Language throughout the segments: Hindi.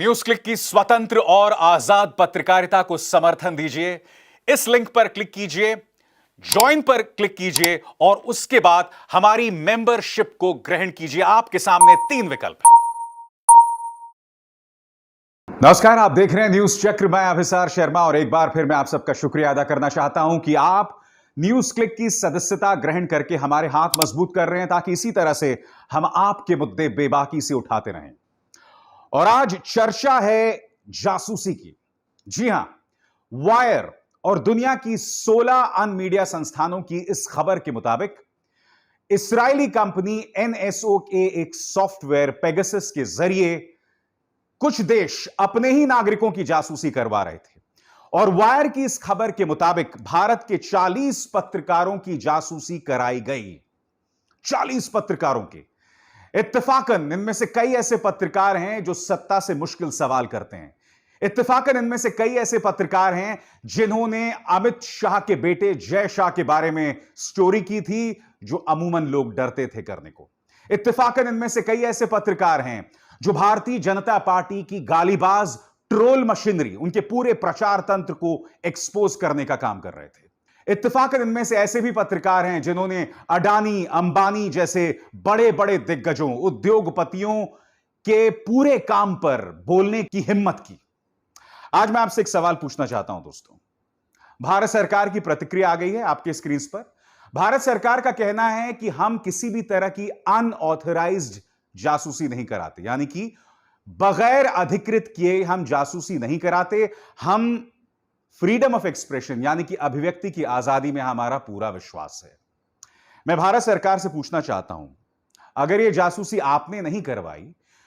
न्यूज क्लिक की स्वतंत्र और आजाद पत्रकारिता को समर्थन दीजिए। इस लिंक पर क्लिक कीजिए, ज्वाइन पर क्लिक कीजिए और उसके बाद हमारी मेंबरशिप को ग्रहण कीजिए। आपके सामने 3 विकल्प हैं। नमस्कार, आप देख रहे हैं न्यूज चक्र। मैं अभिसार शर्मा और एक बार फिर मैं आप सबका शुक्रिया अदा करना चाहता हूं कि आप न्यूज क्लिक की सदस्यता ग्रहण करके हमारे हाथ मजबूत कर रहे हैं, ताकि इसी तरह से हम आपके मुद्दे बेबाकी से उठाते रहें। और आज चर्चा है जासूसी की। जी हां, वायर और दुनिया की 16 अन्य मीडिया संस्थानों की इस खबर के मुताबिक इस्राएली कंपनी एनएसओ के एक सॉफ्टवेयर पेगासस के जरिए कुछ देश अपने ही नागरिकों की जासूसी करवा रहे थे। और वायर की इस खबर के मुताबिक भारत के 40 पत्रकारों की जासूसी कराई गई। 40 पत्रकारों की। इत्तेफाकन इनमें से कई ऐसे पत्रकार हैं जो सत्ता से मुश्किल सवाल करते हैं। इत्तेफाकन इनमें से कई ऐसे पत्रकार हैं जिन्होंने अमित शाह के बेटे जय शाह के बारे में स्टोरी की थी, जो अमूमन लोग डरते थे करने को। इत्तेफाकन इनमें से कई ऐसे पत्रकार हैं जो भारतीय जनता पार्टी की गालीबाज ट्रोल मशीनरी, उनके पूरे प्रचार तंत्र को एक्सपोज करने का काम कर रहे थे। इत्तेफाकन इनमें से ऐसे भी पत्रकार हैं जिन्होंने अडानी, अंबानी जैसे बड़े बड़े दिग्गजों, उद्योगपतियों के पूरे काम पर बोलने की हिम्मत की। आज मैं आपसे एक सवाल पूछना चाहता हूं दोस्तों। भारत सरकार की प्रतिक्रिया आ गई है आपके स्क्रीन पर। भारत सरकार का कहना है कि हम किसी भी तरह की अनऑथराइज्ड जासूसी नहीं कराते, यानी कि बगैर अधिकृत किए हम जासूसी नहीं कराते। हम फ्रीडम ऑफ एक्सप्रेशन यानी कि अभिव्यक्ति की आजादी में हमारा पूरा विश्वास है। मैं भारत सरकार से पूछना चाहता हूं, अगर यह जासूसी आपने नहीं करवाई,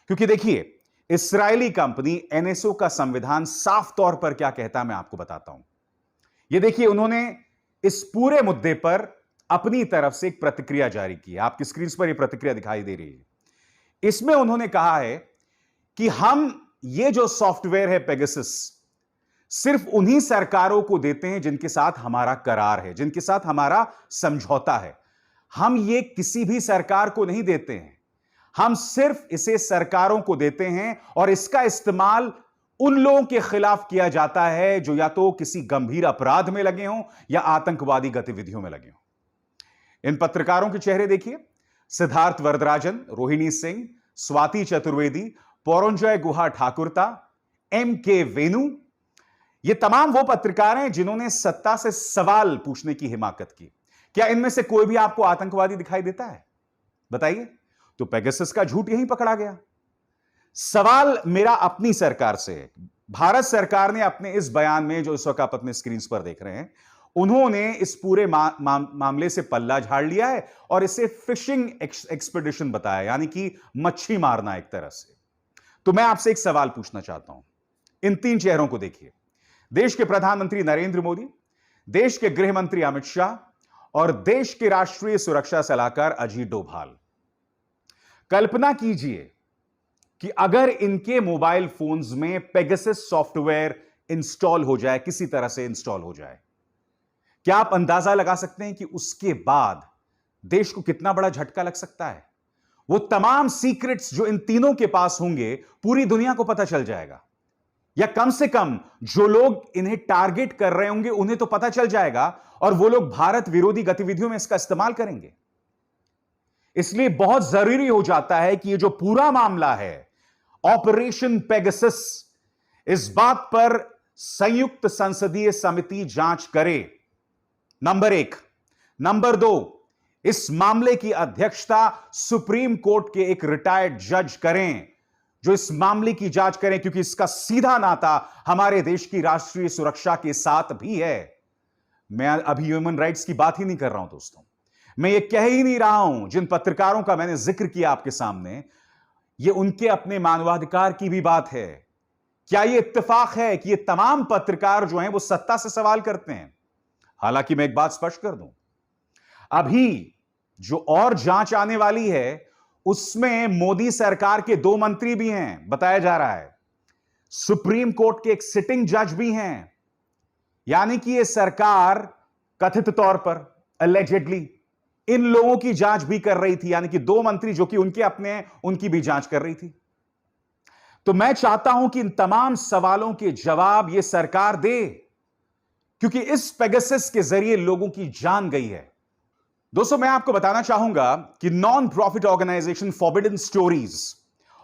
क्योंकि देखिए इस्राएली कंपनी एनएसओ का संविधान साफ तौर पर क्या कहता है मैं आपको बताता हूं। यह देखिए, उन्होंने इस पूरे मुद्दे पर अपनी तरफ से एक प्रतिक्रिया जारी की है। आपकी स्क्रीन पर यह प्रतिक्रिया दिखाई दे रही है। इसमें उन्होंने कहा है कि हम ये जो सॉफ्टवेयर है पेगासस, सिर्फ उन्हीं सरकारों को देते हैं जिनके साथ हमारा करार है, जिनके साथ हमारा समझौता है। हम ये किसी भी सरकार को नहीं देते हैं। हम सिर्फ इसे सरकारों को देते हैं और इसका इस्तेमाल उन लोगों के खिलाफ किया जाता है जो या तो किसी गंभीर अपराध में लगे हों या आतंकवादी गतिविधियों में लगे हों। इन पत्रकारों के चेहरे देखिए। सिद्धार्थ वरदराजन, रोहिणी सिंह, स्वाति चतुर्वेदी, पौरंजय गुहा ठाकुरता, एम के वेणु, ये तमाम वो पत्रकार हैं जिन्होंने सत्ता से सवाल पूछने की हिमाकत की। क्या इनमें से कोई भी आपको आतंकवादी दिखाई देता है? बताइए। तो पेगासस का झूठ यहीं पकड़ा गया। सवाल मेरा अपनी सरकार से है। भारत सरकार ने अपने इस बयान में, जो इस वक्त आप अपने स्क्रीन पर देख रहे हैं, उन्होंने इस पूरे मामले से पल्ला झाड़ लिया है और इसे फिशिंग एक्सपेडिशन बताया, यानी कि मच्छी मारना एक तरह से। तो मैं आपसे एक सवाल पूछना चाहता हूं। इन 3 चेहरों को देखिए। देश के प्रधानमंत्री नरेंद्र मोदी, देश के गृह मंत्री अमित शाह और देश के राष्ट्रीय सुरक्षा सलाहकार अजीत डोभाल। कल्पना कीजिए कि अगर इनके मोबाइल फोन्स में पेगासस सॉफ्टवेयर इंस्टॉल हो जाए, किसी तरह से इंस्टॉल हो जाए, क्या आप अंदाजा लगा सकते हैं कि उसके बाद देश को कितना बड़ा झटका लग सकता है? वो तमाम सीक्रेट्स जो इन तीनों के पास होंगे, पूरी दुनिया को पता चल जाएगा, या कम से कम जो लोग इन्हें टारगेट कर रहे होंगे उन्हें तो पता चल जाएगा और वो लोग भारत विरोधी गतिविधियों में इसका इस्तेमाल करेंगे। इसलिए बहुत जरूरी हो जाता है कि ये जो पूरा मामला है ऑपरेशन पेगासस, इस बात पर संयुक्त संसदीय समिति जांच करे, नंबर 1। नंबर 2, इस मामले की अध्यक्षता सुप्रीम कोर्ट के एक रिटायर्ड जज करें, जो इस मामले की जांच करें, क्योंकि इसका सीधा नाता हमारे देश की राष्ट्रीय सुरक्षा के साथ भी है। मैं अभी ह्यूमन राइट्स की बात ही नहीं कर रहा हूं दोस्तों। मैं ये कह ही नहीं रहा हूं, जिन पत्रकारों का मैंने जिक्र किया आपके सामने, ये उनके अपने मानवाधिकार की भी बात है। क्या ये इत्तेफाक है कि ये तमाम पत्रकार जो हैं वो सत्ता से सवाल करते हैं? हालांकि मैं एक बात स्पष्ट कर दूं, अभी जो और जांच आने वाली है उसमें मोदी सरकार के 2 मंत्री भी हैं, बताया जा रहा है। सुप्रीम कोर्ट के एक सिटिंग जज भी हैं। यानी कि यह सरकार कथित तौर पर अलेजेडली इन लोगों की जांच भी कर रही थी, यानी कि 2 मंत्री जो कि उनके अपने हैं, उनकी भी जांच कर रही थी। तो मैं चाहता हूं कि इन तमाम सवालों के जवाब यह सरकार दे, क्योंकि इस पेगासस के जरिए लोगों की जान गई है। दोस्तों, मैं आपको बताना चाहूंगा कि non profit organisation Forbidden Stories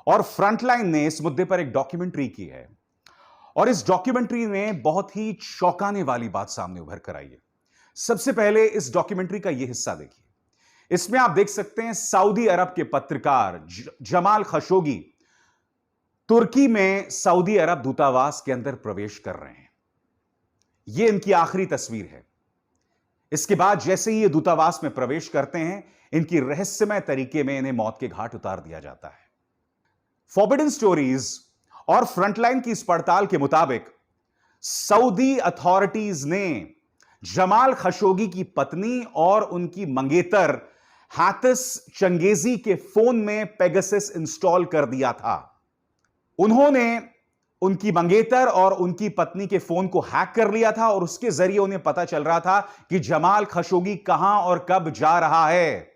और फ्रंटलाइन ने इस मुद्दे पर एक डॉक्यूमेंट्री की है, और इस डॉक्यूमेंट्री में बहुत ही चौंकाने वाली बात सामने उभर कर आई है। सबसे पहले इस डॉक्यूमेंट्री का यह हिस्सा देखिए। इसमें आप देख सकते हैं सऊदी अरब के पत्रकार जमाल खशोगी तुर्की में सऊदी अरब दूतावास के अंदर प्रवेश कर रहे हैं। यह इनकी आखिरी तस्वीर है। इसके बाद जैसे ही ये दूतावास में प्रवेश करते हैं, इनकी रहस्यमय तरीके में इन्हें मौत के घाट उतार दिया जाता है। फॉरबिडन स्टोरीज और फ्रंटलाइन की इस पड़ताल के मुताबिक सऊदी अथॉरिटीज ने जमाल खशोगी की पत्नी और उनकी मंगेतर हातिस चंगेजी के फोन में पेगासस इंस्टॉल कर दिया था। उन्होंने उनकी मंगेतर और उनकी पत्नी के फोन को हैक कर लिया था, और उसके जरिए उन्हें पता चल रहा था कि जमाल खशोगी कहां और कब जा रहा है।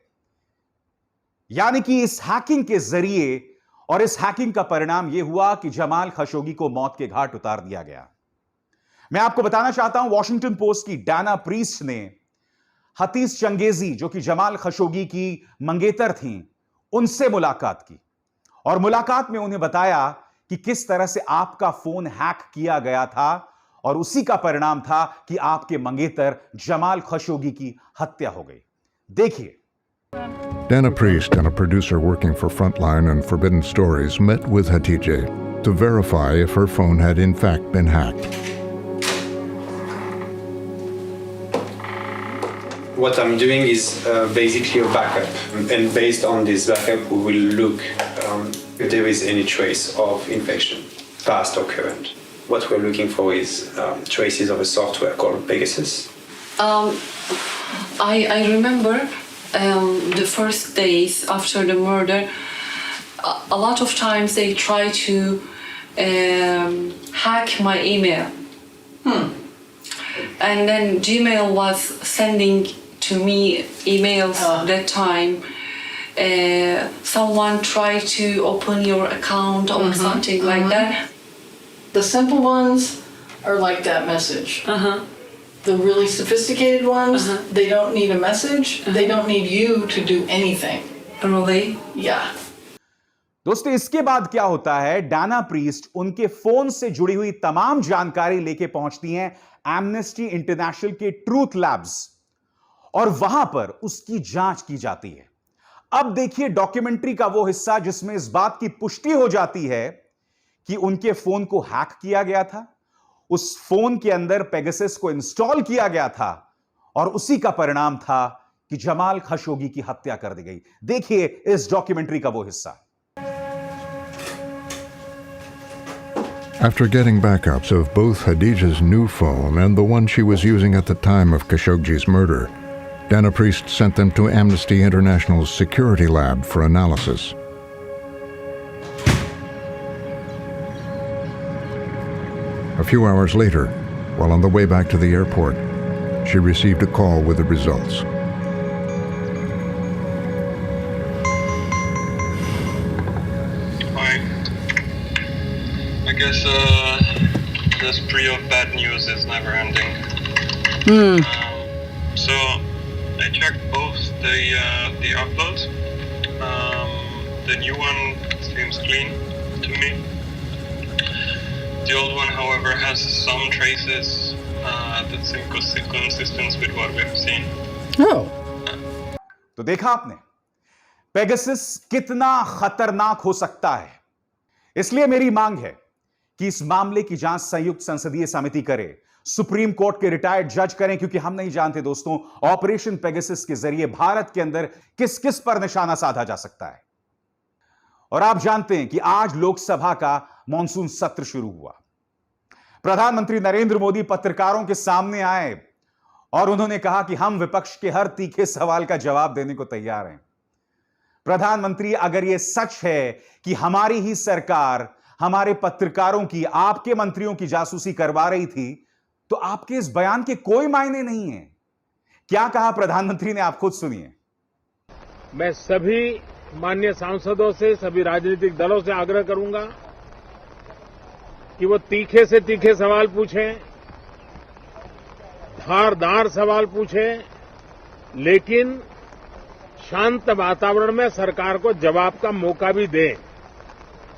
यानी कि इस हैकिंग के जरिए, और इस हैकिंग का परिणाम यह हुआ कि जमाल खशोगी को मौत के घाट उतार दिया गया। मैं आपको बताना चाहता हूं, वॉशिंगटन पोस्ट की डाना प्रीस्ट ने हतीस चंगेजी, जो कि जमाल खशोगी की मंगेतर थीं, उनसे मुलाकात की, और मुलाकात में उन्हें बताया कि किस तरह से आपका फोन हैक किया गया था, और उसी का परिणाम था कि आपके मंगेतर जमाल खशोगी की हत्या हो गई। देखिए। Dana Priest and a producer working for Frontline and Forbidden Stories met with Hatice to verify if her phone had in fact been hacked. What I'm doing is basically a backup, and based on this backup we will look if there is any trace of infection, past or current. What we're looking for is traces of a software called Pegasus. I remember the first days after the murder, a lot of times they try to hack my email. And then Gmail was sending to me emails that time. Someone tried to open your account or something like that. The simple ones are like that message. The really sophisticated ones, they don't need a message. They don't need you to do anything. Really? Yeah. दोस्तों, इसके बाद क्या होता है, डाना प्रीस्ट उनके फोन से जुड़ी हुई तमाम जानकारी लेके पहुंचती हैं एमनेस्टी इंटरनेशनल के ट्रूथ लैब्स, और वहां पर उसकी जांच की जाती है। अब देखिए डॉक्यूमेंट्री का वो हिस्सा जिसमें इस बात की पुष्टि हो जाती है कि उनके फोन को हैक किया गया था, उस फोन के अंदर पेगासस को इंस्टॉल किया गया था, और उसी का परिणाम था कि जमाल खशोगी की हत्या कर दी गई। देखिए इस डॉक्यूमेंट्री का वो हिस्सा। After getting backups of both Hadija's new phone and the one she was using at the time of Khashoggi's murder, Dana Priest sent them to Amnesty International's security lab for analysis. A few hours later, while on the way back to the airport, she received a call with the results. Hi. I guess the spree of bad news is never ending. So I checked both the uploads. The new one seems clean to me. The old one, however, has some traces that's inconsistent with what we've seen. Oh. तो देखा आपने पेगासस कितना खतरनाक हो सकता है। इसलिए मेरी मांग है कि इस मामले की जांच संयुक्त संसदीय समिति करे, सुप्रीम कोर्ट के रिटायर्ड जज करें, क्योंकि हम नहीं जानते दोस्तों ऑपरेशन पेगासस के जरिए भारत के अंदर किस किस पर निशाना साधा जा सकता है। और आप जानते हैं कि आज लोकसभा का मॉनसून सत्र शुरू हुआ। प्रधानमंत्री नरेंद्र मोदी पत्रकारों के सामने आए और उन्होंने कहा कि हम विपक्ष के हर तीखे सवाल का जवाब देने को तैयार हैं। प्रधानमंत्री, अगर यह सच है कि हमारी ही सरकार हमारे पत्रकारों की, आपके मंत्रियों की जासूसी करवा रही थी, तो आपके इस बयान के कोई मायने नहीं है। क्या कहा प्रधानमंत्री ने, आप खुद सुनिए। मैं सभी माननीय सांसदों से, सभी राजनीतिक दलों से आग्रह करूंगा कि वो तीखे से तीखे सवाल पूछें, धारदार सवाल पूछें, लेकिन शांत वातावरण में सरकार को जवाब का मौका भी दें,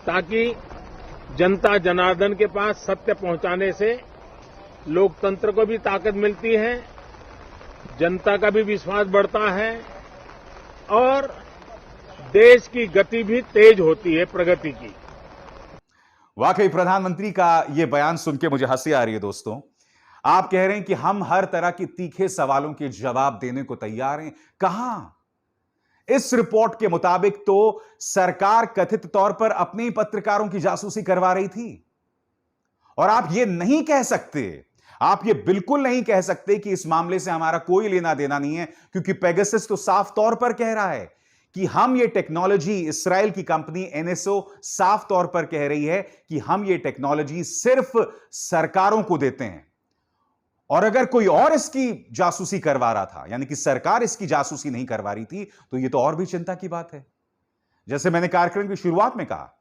ताकि जनता जनार्दन के पास सत्य पहुंचाने से लोकतंत्र को भी ताकत मिलती है, जनता का भी विश्वास बढ़ता है और देश की गति भी तेज होती है, प्रगति की। वाकई प्रधानमंत्री का यह बयान सुन के मुझे हंसी आ रही है। दोस्तों, आप कह रहे हैं कि हम हर तरह के तीखे सवालों के जवाब देने को तैयार हैं। कहां? इस रिपोर्ट के मुताबिक तो सरकार कथित तौर पर अपने ही पत्रकारों की जासूसी करवा रही थी। और आप ये नहीं कह सकते, आप ये बिल्कुल नहीं कह सकते कि इस मामले से हमारा कोई लेना देना नहीं है, क्योंकि पेगासस तो साफ तौर पर कह रहा है कि हम ये टेक्नोलॉजी, इस्राएल की कंपनी एनएसओ साफ तौर पर कह रही है कि हम ये टेक्नोलॉजी सिर्फ सरकारों को देते हैं। और अगर कोई और इसकी जासूसी करवा रहा था, यानी कि सरकार इसकी जासूसी नहीं करवा रही थी, तो यह तो और भी चिंता की बात है। जैसे मैंने कार्यक्रम की शुरुआत में कहा,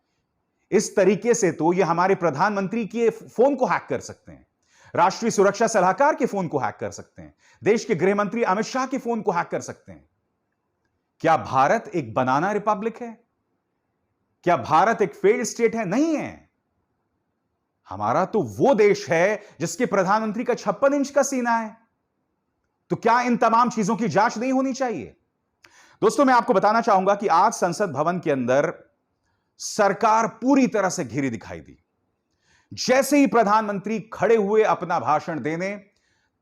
इस तरीके से तो यह हमारे प्रधानमंत्री के फोन को हैक कर सकते हैं, राष्ट्रीय सुरक्षा सलाहकार के फोन को हैक कर सकते हैं, देश के गृह मंत्री अमित शाह के फोन को हैक कर सकते हैं। क्या भारत एक बनाना रिपब्लिक है? क्या भारत एक फेल्ड स्टेट है? नहीं है। हमारा तो वो देश है जिसके प्रधानमंत्री का 56 इंच का सीना है। तो क्या इन तमाम चीजों की जांच नहीं होनी चाहिए? दोस्तों, मैं आपको बताना चाहूंगा कि आज संसद भवन के अंदर सरकार पूरी तरह से घिरी दिखाई दी। जैसे ही प्रधानमंत्री खड़े हुए अपना भाषण देने,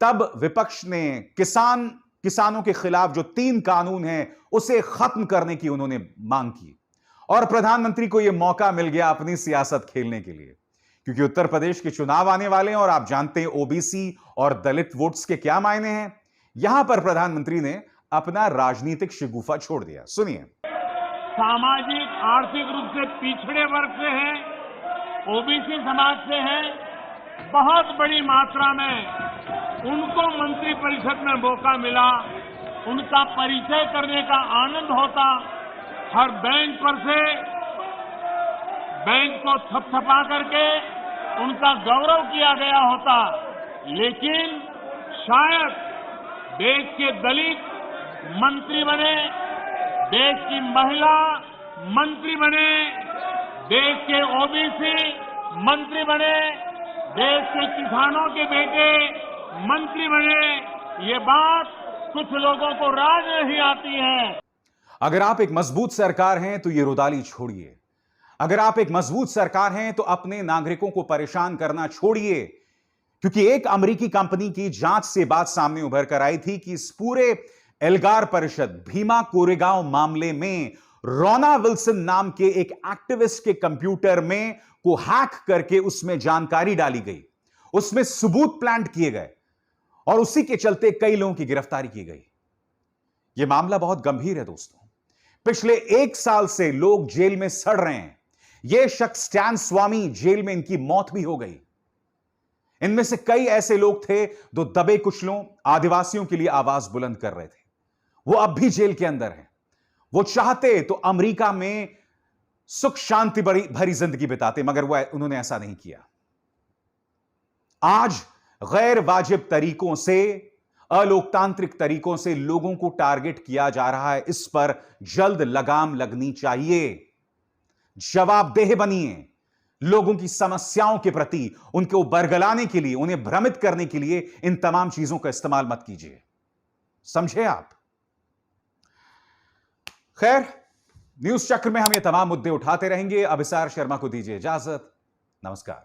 तब विपक्ष ने किसानों के खिलाफ जो 3 कानून हैं उसे खत्म करने की उन्होंने मांग की। और प्रधानमंत्री को यह मौका मिल गया अपनी सियासत खेलने के लिए, क्योंकि उत्तर प्रदेश के चुनाव आने वाले हैं और आप जानते हैं ओबीसी और दलित वोट्स के क्या मायने हैं। यहां पर प्रधानमंत्री ने अपना राजनीतिक शगुफा छोड़ दिया। सुनिए। सामाजिक आर्थिक रूप से पिछड़े वर्ग से हैं, ओबीसी समाज से हैं, बहुत बड़ी मात्रा में उनको मंत्रिपरिषद में मौका मिला, उनका परिचय करने का आनंद होता। हर बेंच पर से बैंक को थपथपा करके उनका गौरव किया गया होता, लेकिन शायद देश के दलित मंत्री बने, देश की महिला मंत्री बने, देश के ओबीसी मंत्री बने, देश के किसानों के बेटे मंत्री बने, ये बात कुछ लोगों को राज नहीं आती है। अगर आप एक मजबूत सरकार हैं तो ये रुदाली छोड़िए। अगर आप एक मजबूत सरकार हैं तो अपने नागरिकों को परेशान करना छोड़िए, क्योंकि एक अमेरिकी कंपनी की जांच से बात सामने उभर कर आई थी कि इस पूरे एल्गार परिषद भीमा कोरेगांव मामले में रोना विल्सन नाम के एक एक्टिविस्ट के कंप्यूटर में को हैक करके उसमें जानकारी डाली गई, उसमें सबूत प्लांट किए गए और उसी के चलते कई लोगों की गिरफ्तारी की गई। यह मामला बहुत गंभीर है दोस्तों। पिछले 1 साल से लोग जेल में सड़ रहे हैं। यह शख्स स्टैन स्वामी, जेल में इनकी मौत भी हो गई। इनमें से कई ऐसे लोग थे जो दबे कुचलों आदिवासियों के लिए आवाज बुलंद कर रहे थे। वो अब भी जेल के अंदर हैं। वो चाहते तो अमेरिका में सुख शांति भरी जिंदगी बिताते, मगर उन्होंने ऐसा नहीं किया। आज गैर वाजिब तरीकों से, अलोकतांत्रिक तरीकों से लोगों को टारगेट किया जा रहा है। इस पर जल्द लगाम लगनी चाहिए। जवाबदेह बनिए। लोगों की समस्याओं के प्रति उनको बरगलाने के लिए, उन्हें भ्रमित करने के लिए इन तमाम चीजों का इस्तेमाल मत कीजिए। समझे आप? खैर, न्यूज चक्र में हम ये तमाम मुद्दे उठाते रहेंगे। अभिसार शर्मा को दीजिए इजाजत। नमस्कार।